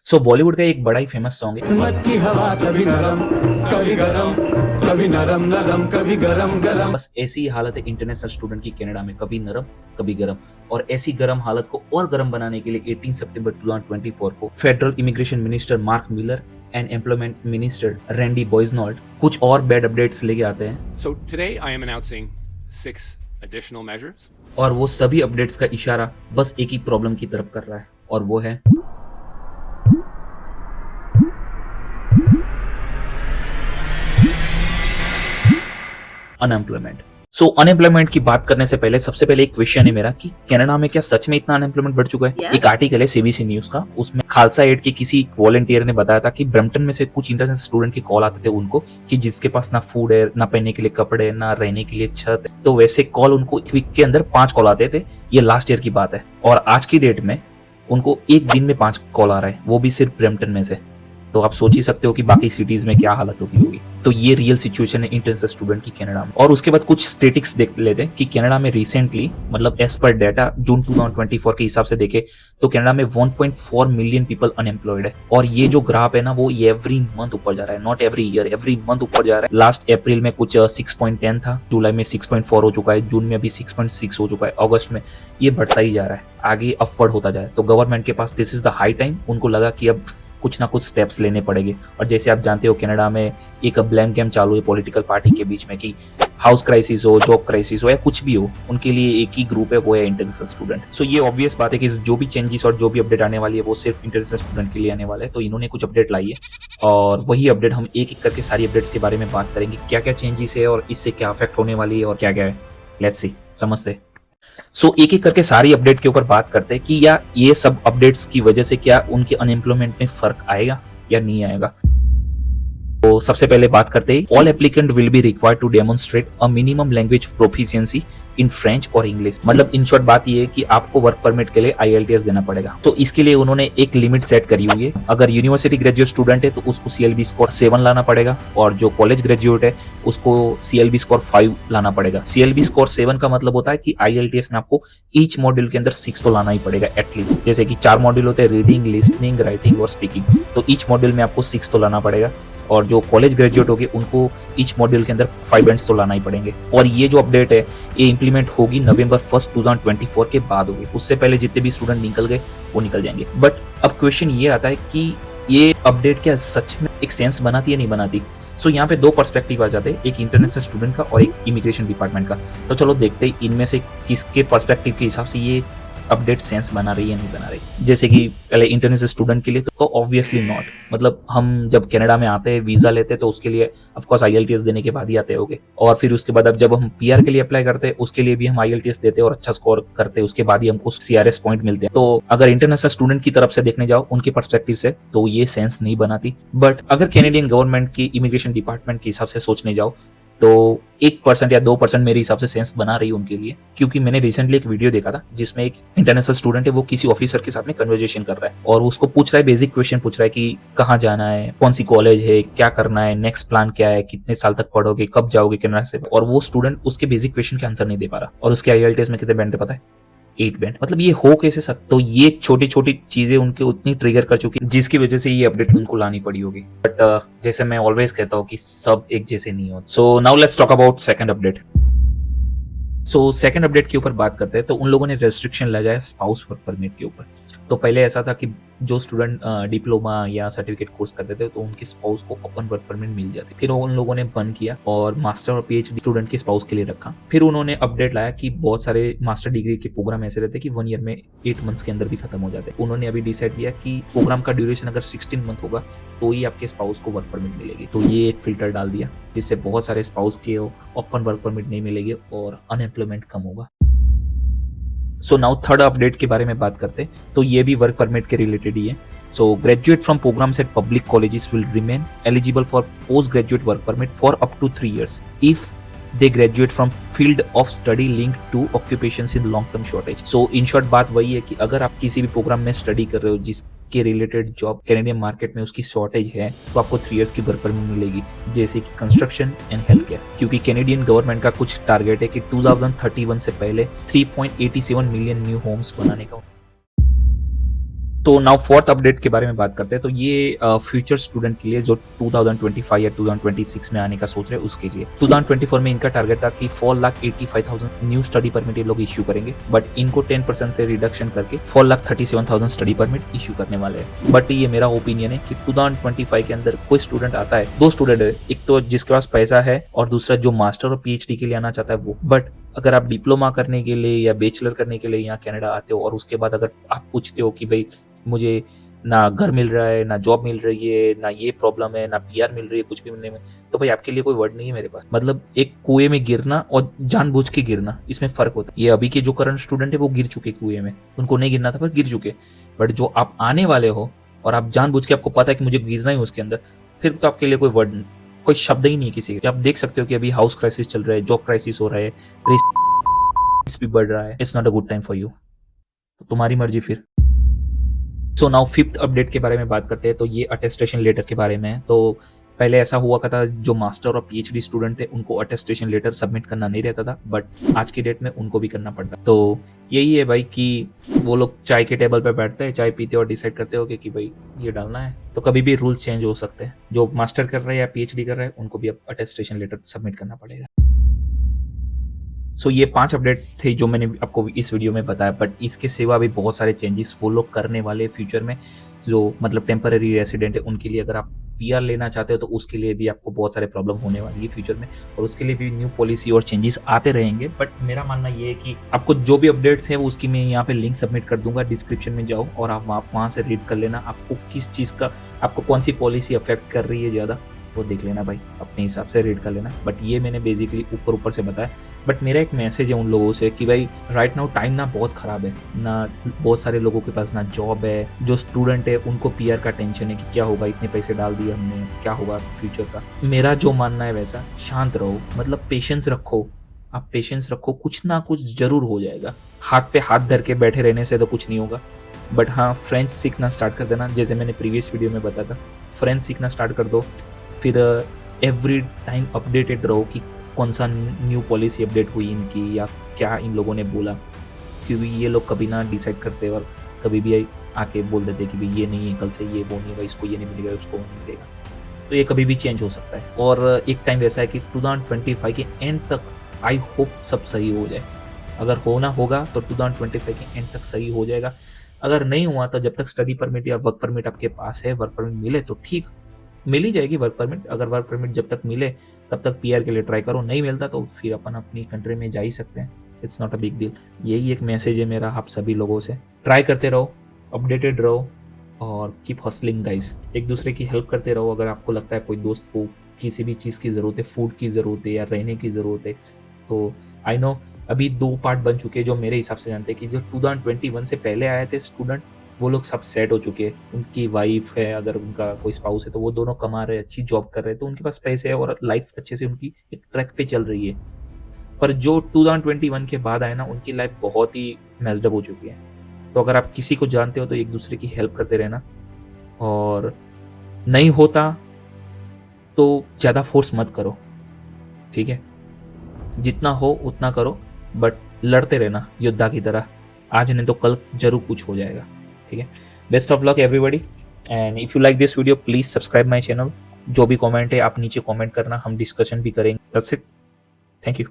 सो बॉलीवुड का एक बड़ा ही फेमस सॉन्ग है। किस्मत की हवा कभी नरम कभी गरम, कभी नरम नरम कभी गरम गरम। बस ऐसी ही हालत है इंटरनेशनल स्टूडेंट की कनाडा में, कभी नरम कभी गरम। और ऐसी गरम हालत को और गरम बनाने के लिए 18 सितंबर 2024 को federal immigration minister Mark Miller and employment minister Randy Boissonnault कुछ और बैड अपडेट्स लेके आते हैं। So today I am announcing 6 additional measures. और वो सभी अपडेट्स का इशारा बस एक ही प्रॉब्लम की तरफ कर रहा है, और वो है अनएम्प्लॉयमेंट। सो अनएम्प्लॉयमेंट की बात करने से पहले सबसे पहले एक क्वेश्चन है मेरा कि कनाडा में क्या सच में इतना अनएम्प्लॉयमेंट बढ़ चुका है? Yes. एक आर्टिकल है सीबीसी न्यूज का, उसमें खालसा एड के किसी वॉलंटियर ने बताया था कि ब्रम्पटन में से कुछ इंटरनेशनल स्टूडेंट के कॉल आते थे उनको कि जिसके पास ना फूड है, ना पहनने के लिए कपड़े, ना रहने के लिए छत है। तो वैसे कॉल उनको एक वीक के अंदर 5 कॉल आते थे। ये लास्ट ईयर की बात है, और आज की डेट में उनको एक दिन में 5 कॉल आ रहा है, वो भी सिर्फ ब्रम्पटन में से। तो आप सोच ही सकते हो कि बाकी सिटीज में क्या हालत होती होगी। तो ये रियल सिचुएशन है इंटरनेशनल स्टूडेंट की कनाडा में। और उसके बाद कुछ स्टेटिक्स देख लेते हैं कि कनाडा में रिसेंटली, मतलब एज पर डेटा जून 2024 के हिसाब से देखे तो कनाडा में 1.4 मिलियन पीपल अनएम्प्लॉयड है। और ये जो ग्राफ है ना, वो एवरी मंथ ऊपर जा रहा है, not every year, every month ऊपर जा रहा है। लास्ट अप्रैल में कुछ 6.10 था, जुलाई में 6.4 हो चुका है, जून में अभी 6.6 हो चुका है, अगस्त में ये बढ़ता ही जा रहा है, आगे अपवर्ड होता जा रहा है। तो गवर्नमेंट के पास this is the high time, उनको लगा कि अब कुछ ना कुछ स्टेप्स लेने पड़ेंगे। और जैसे आप जानते हो कनाडा में एक ब्लेम गेम चालू है पॉलिटिकल पार्टी के बीच में कि हाउस क्राइसिस हो, जॉब क्राइसिस हो, या कुछ भी हो, उनके लिए एक ही ग्रुप है, वो है इंटरनेशनल स्टूडेंट। सो ये ऑब्वियस बात है कि जो भी चेंजेस और जो भी अपडेट आने वाली है वो सिर्फ इंटरनेशनल स्टूडेंट के लिए आने वाला है। तो इन्होंने कुछ अपडेट लाई है, और वही अपडेट हम एक एक करके सारी अपडेट्स के बारे में बात करेंगे, क्या क्या चेंजेस है और इससे क्या अफेक्ट होने वाली है और क्या क्या है। लेट्स सी, समझते हैं। सो एक एक करके सारी अपडेट के ऊपर बात करते हैं कि या ये सब अपडेट्स की वजह से क्या उनके अनएम्प्लॉयमेंट में फर्क आएगा या नहीं आएगा। तो सबसे पहले बात करते हैं, all applicant will be required to demonstrate a minimum language proficiency in French और इंग्लिश। मतलब इन शॉर्ट बात ये है कि आपको वर्क परमिट के लिए IELTS देना पड़ेगा। तो इसके लिए उन्होंने एक लिमिट सेट करी हुई है। अगर यूनिवर्सिटी ग्रेजुएट स्टूडेंट है तो उसको CLB स्कोर 7 लाना पड़ेगा, और जो कॉलेज ग्रेजुएट है उसको CLB स्कोर 5 लाना पड़ेगा। CLB स्कोर 7 का मतलब होता है कि IELTS में आपको ईच मॉड्यूल के अंदर 6 तो लाना ही पड़ेगा एटलीस्ट। जैसे कि 4 मॉड्यूल होते हैं, रीडिंग, लिसनिंग, राइटिंग और स्पीकिंग, तो ईच मॉड्यूल में आपको 6 तो लाना पड़ेगा। और जो कॉलेज ग्रेजुएट होगी उनको ईच मॉड्यूल के अंदर 5 बैंड्स तो लाना ही पड़ेंगे। और ये जो अपडेट है ये इंप्लीमेंट होगी नवंबर 1, 2024 के बाद होगी। उससे पहले जितने भी स्टूडेंट निकल गए वो निकल जाएंगे। बट अब क्वेश्चन ये आता है कि ये अपडेट क्या सच में एक सेंस बनाती है, नहीं बनाती। सो यहाँ पे 2 पर्सपेक्टिव आ जाते हैं, एक इंटरनेशनल स्टूडेंट का और एक इमिग्रेशन डिपार्टमेंट का। तो चलो देखते हैं इनमें से किसके पर्सपेक्टिव के हिसाब से ये अपडेट सेंस बना रही है, नहीं बना रही। जैसे कि पहले इंटरनेशनल स्टूडेंट के लिए तो ऑब्वियसली नॉट। मतलब हम जब कनाडा में आते हैं, वीजा लेते हैं, तो उसके लिए ऑफ कोर्स IELTS देने के बाद ही आते होंगे। और फिर उसके बाद अब जब हम PR के लिए अप्लाई करते हैं उसके लिए भी हम IELTS देते हैं और अच्छा स्कोर करते हैं, उसके बाद ही हमको CRS पॉइंट मिलते हैं। तो अगर इंटरनेशनल स्टूडेंट की तरफ से देखने जाओ, उनके पर्सपेक्टिव से, तो ये सेंस नहीं बनाती। बट अगर कैनेडियन गवर्नमेंट की इमिग्रेशन डिपार्टमेंट के हिसाब से सोचने जाओ तो 1% या 2% मेरे हिसाब से सेंस बना रही है उनके लिए। क्योंकि मैंने रिसेंटली एक वीडियो देखा था जिसमें एक इंटरनेशनल स्टूडेंट है, वो किसी ऑफिसर के साथ में कन्वर्सेशन कर रहा है और उसको पूछ रहा है, बेसिक क्वेश्चन पूछ रहा है कि कहाँ जाना है, कौन सी कॉलेज है, क्या करना है, नेक्स्ट प्लान क्या है, कितने साल तक पढ़ोगे, कब जाओगे कनाडा से। और वो स्टूडेंट उसके बेसिक क्वेश्चन के आंसर नहीं दे पा रहा, और उसके IELTS में कितने बैंड थे पता है? 8 बैंड। मतलब ये हो कैसे सकता? तो ये छोटी छोटी चीजें उनके उतनी ट्रिगर कर चुकी जिसकी वजह से ये अपडेट उनको लानी पड़ी होगी। बट जैसे मैं ऑलवेज कहता हूँ कि सब एक जैसे नहीं होते। So now let's talk about second update. So second update के ऊपर बात करते हैं, तो उन लोगों ने रेस्ट्रिक्शन लगाया स्पाउस वर्क परमिट के ऊपर। तो पहले ऐसा था कि जो स्टूडेंट डिप्लोमा या सर्टिफिकेट कोर्स करते थे तो उनके स्पाउस को ओपन वर्क परमिट मिल जाती, फिर उन लोगों ने बंद किया और मास्टर और PhD स्टूडेंट के स्पाउस के लिए रखा। फिर उन्होंने अपडेट लाया कि बहुत सारे मास्टर डिग्री के प्रोग्राम ऐसे रहते कि 1 ईयर में 8 मंथ्स के अंदर भी खत्म हो जाते। उन्होंने अभी डिसाइड किया कि प्रोग्राम का ड्यूरेशन अगर 16 मंथ होगा तो ही आपके स्पाउस को वर्क परमिट मिलेगी। तो ये एक फिल्टर डाल दिया जिससे बहुत सारे स्पाउस के ओपन वर्क परमिट नहीं मिलेगी और अनएम्प्लॉयमेंट कम होगा। सो नाउ थर्ड अपडेट के बारे में बात करते हैं, तो ये भी वर्क परमिट के रिलेटेड ही है। So graduate from programmes at public colleges will remain eligible for post graduate work permit for up to 3 years if they graduate from field of study linked to occupations in long term shortage। so in short बात वही है कि अगर आप किसी भी programme में study कर रहे हो जिसके रिलेटेड जॉब कैनेडियन मार्केट में उसकी शॉर्टेज है, तो आपको 3 years की वर्क परमिट मिलेगी, जैसे कि कंस्ट्रक्शन एंड हेल्थ केयर। क्योंकि कैनेडियन गवर्नमेंट का कुछ टारगेट है कि 2031 से पहले 3.87 मिलियन न्यू होम्स बनाने का। तो नाउ फोर्थ अपडेट के बारे में बात करते हैं। तो ये फ्यूचर स्टूडेंट के लिए जो 2025 या 2026 में आने का सोच रहे हैं उसके लिए 2024 में इनका टारगेट था कि 4,85,000 न्यू स्टडी परमिट ये लोग इश्यू करेंगे, बट इनको 10% से रिडक्शन करके 4,37,000 स्टडी परमिट इश्यू करने वाले हैं। बट ये मेरा ओपिनियन है कि 2025 के अंदर कोई स्टूडेंट आता है, दो स्टूडेंट है, एक तो जिसके पास पैसा है और दूसरा जो मास्टर और पीएचडी के लिए आना चाहता है वो। बट अगर आप डिप्लोमा करने के लिए या बैचलर करने के लिए यहाँ कनाडा आते हो और उसके बाद अगर आप पूछते हो कि भाई मुझे ना घर मिल रहा है, ना जॉब मिल रही है, ना ये प्रॉब्लम है, ना पीआर मिल रही है, कुछ भी मिलने में, तो भाई आपके लिए कोई वर्ड नहीं है मेरे पास। मतलब एक कुएं में गिरना और जानबूझ के गिरना, इसमें फर्क होता है। ये अभी के जो करंट स्टूडेंट है वो गिर चुके कुएं में, उनको नहीं गिरना था पर गिर चुके। बट जो आप आने वाले हो और आप जानबूझ के आपको पता है कि मुझे गिरना ही उसके अंदर, फिर तो आपके लिए कोई वर्ड, कोई शब्द ही नहीं है किसी के। आप देख सकते हो कि अभी हाउस क्राइसिस चल रहा है, जॉब क्राइसिस हो रहा है, रेस भी बढ़ रहा है। It's not a good time for you. तो तुम्हारी मर्जी फिर। सो नाउ फिफ्थ अपडेट के बारे में बात करते हैं। तो ये अटेस्टेशन लेटर के बारे में है। तो पहले ऐसा हुआ करता था, जो मास्टर और पीएचडी स्टूडेंट थे उनको अटेस्टेशन लेटर सबमिट करना नहीं रहता था, बट आज की डेट में उनको भी करना पड़ता। तो यही है भाई कि वो लोग चाय के टेबल पे बैठते हैं, चाय पीते और डिसाइड करते हो कि भाई ये डालना है। तो कभी भी रूल चेंज हो सकते हैं। जो मास्टर कर रहे हैं या पीएचडी कर रहे हैं उनको भी अब अटेस्टेशन लेटर सबमिट करना पड़ेगा। सो ये 5 अपडेट थे जो मैंने आपको इस वीडियो में बताया, बट इसके सिवा भी बहुत सारे चेंजेस वो लोग करने वाले फ्यूचर में। जो मतलब टेम्पररी रेसिडेंट है उनके लिए, अगर आप पीआर लेना चाहते हो तो उसके लिए भी आपको बहुत सारे प्रॉब्लम होने वाली है फ्यूचर में, और उसके लिए भी न्यू पॉलिसी और चेंजेस आते रहेंगे। बट मेरा मानना ये है कि आपको जो भी अपडेट्स है वो उसकी मैं यहाँ पे लिंक सबमिट कर दूंगा, डिस्क्रिप्शन में जाओ और आप वहाँ से रीड कर लेना। आपको किस चीज़ का, आपको कौन सी पॉलिसी अफेक्ट कर रही है ज़्यादा, वो देख लेना भाई, अपने हिसाब से रीड कर लेना। बट ये मैंने बेसिकली ऊपर से बताया। बट मेरा एक मैसेज है उन लोगों से कि भाई राइट नाउ टाइम ना बहुत ख़राब है ना, बहुत सारे लोगों के पास ना जॉब है, जो स्टूडेंट है उनको पीआर का टेंशन है कि क्या होगा, इतने पैसे डाल दिए हमने, क्या होगा फ्यूचर का। मेरा जो मानना है वैसा, शांत रहो, मतलब पेशेंस रखो। आप पेशेंस रखो, कुछ ना कुछ जरूर हो जाएगा। हाथ पे हाथ धर के बैठे रहने से तो कुछ नहीं होगा। बट हाँ, फ्रेंच सीखना स्टार्ट कर देना, जैसे मैंने प्रीवियस वीडियो में बताया था, फ्रेंच सीखना स्टार्ट कर दो। फिर एवरी टाइम अपडेटेड रहो कि कौन सा न्यू पॉलिसी अपडेट हुई इनकी, या क्या इन लोगों ने बोला, क्योंकि ये लोग कभी ना डिसाइड करते और कभी भी आके बोल देते कि भाई ये नहीं है, कल से ये वो नहीं होगा, इसको ये नहीं मिलेगा, उसको नहीं मिलेगा। तो ये कभी भी चेंज हो सकता है। और एक टाइम ऐसा है कि 2025 के एंड तक आई होप सब सही हो जाए। अगर होना होगा तो 2025 के एंड तक सही हो जाएगा। अगर नहीं हुआ तो जब तक स्टडी परमिट या वर्क परमिट आपके पास है, वर्क परमिट मिले तो ठीक, मिल ही जाएगी वर्क परमिट। अगर वर्क परमिट जब तक मिले तब तक पीआर के लिए ट्राई करो, नहीं मिलता तो फिर अपन अपनी कंट्री में जा ही सकते हैं। It's not a big deal. यही एक मैसेज है मेरा आप सभी लोगों से। ट्राई करते रहो, अपडेटेड रहो और कीप हसलिंग गाइस। एक दूसरे की हेल्प करते रहो। अगर आपको लगता है कोई दोस्त को किसी भी चीज़ की ज़रूरत है, फूड की ज़रूरत है या रहने की ज़रूरत है, तो आई नो अभी 2 पार्ट बन चुके हैं जो मेरे हिसाब से जानते हैं कि जो 2021 से पहले आए थे स्टूडेंट, वो लोग सब सेट हो चुके हैं। उनकी वाइफ है, अगर उनका कोई स्पाउस है तो वो दोनों कमा रहे हैं, अच्छी जॉब कर रहे हैं, तो उनके पास पैसे है और लाइफ अच्छे से उनकी एक ट्रैक पे चल रही है। पर जो 2021 के बाद आए ना, उनकी लाइफ बहुत ही मेस्ड अप हो चुकी है। तो अगर आप किसी को जानते हो तो एक दूसरे की हेल्प करते रहना, और नहीं होता तो ज़्यादा फोर्स मत करो, ठीक है? जितना हो उतना करो, बट लड़ते रहना योद्धा की तरह। आज नहीं तो कल जरूर कुछ हो जाएगा, ठीक है? Best of luck everybody, and if you like this video please subscribe my channel. जो भी कमेंट है आप नीचे कमेंट करना, हम डिस्कशन भी करेंगे। That's it, thank you.